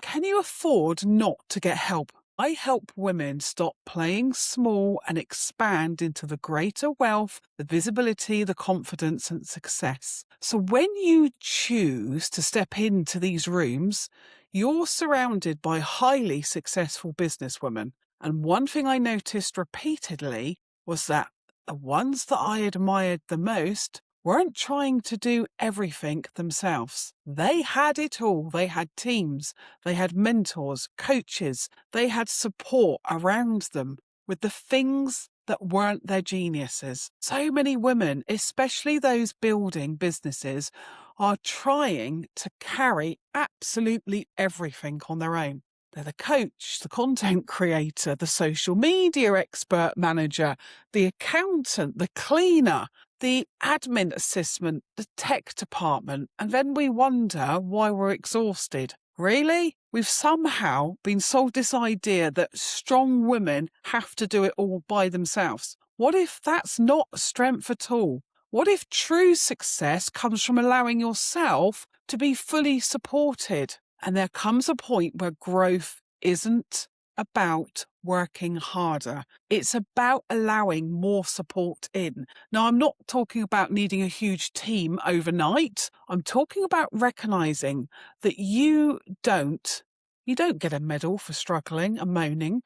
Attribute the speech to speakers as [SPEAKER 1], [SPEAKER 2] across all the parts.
[SPEAKER 1] Can you afford not to get help? I help women stop playing small and expand into the greater wealth, the visibility, the confidence, and success. So when you choose to step into these rooms, you're surrounded by highly successful businesswomen. And one thing I noticed repeatedly was that the ones that I admired the most weren't trying to do everything themselves. They had it all. They had teams, they had mentors, coaches, they had support around them with the things that weren't their geniuses. So many women, especially those building businesses, are trying to carry absolutely everything on their own. They're the coach, the content creator, the social media expert manager, the accountant, the cleaner, the admin assistant, the tech department, and then we wonder why we're exhausted. Really? We've somehow been sold this idea that strong women have to do it all by themselves. What if that's not strength at all? What if true success comes from allowing yourself to be fully supported? And there comes a point where growth isn't about working harder. It's about allowing more support in. Now, I'm not talking about needing a huge team overnight. I'm talking about recognizing that you don't get a medal for struggling and moaning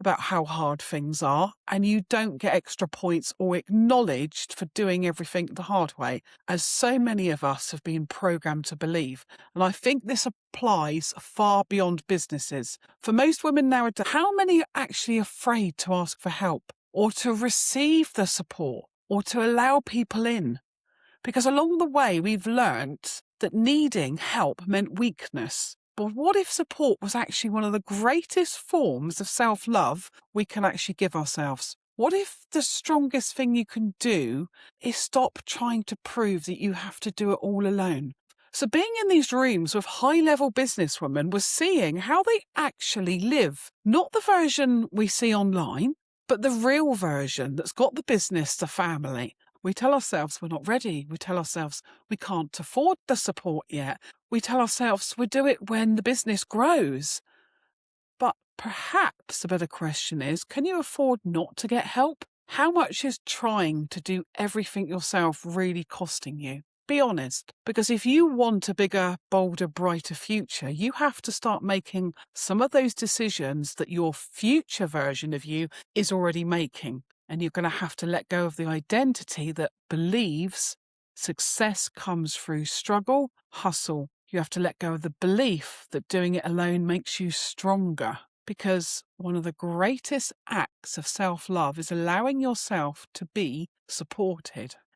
[SPEAKER 1] about how hard things are, and you don't get extra points or acknowledged for doing everything the hard way, as so many of us have been programmed to believe. And I think this applies far beyond businesses. For most women nowadays, how many are actually afraid to ask for help or to receive the support or to allow people in? Because along the way, we've learnt that needing help meant weakness. But what if support was actually one of the greatest forms of self-love we can actually give ourselves? What if the strongest thing you can do is stop trying to prove that you have to do it all alone? So being in these rooms with high-level businesswomen was seeing how they actually live, not the version we see online, but the real version that's got the business, the family. We tell ourselves we're not ready. We tell ourselves we can't afford the support yet. We tell ourselves we'll do it when the business grows. But perhaps a better question is, can you afford not to get help? How much is trying to do everything yourself really costing you? Be honest, because if you want a bigger, bolder, brighter future, you have to start making some of those decisions that your future version of you is already making. And you're going to have to let go of the identity that believes success comes through struggle, hustle. You have to let go of the belief that doing it alone makes you stronger. Because one of the greatest acts of self-love is allowing yourself to be supported.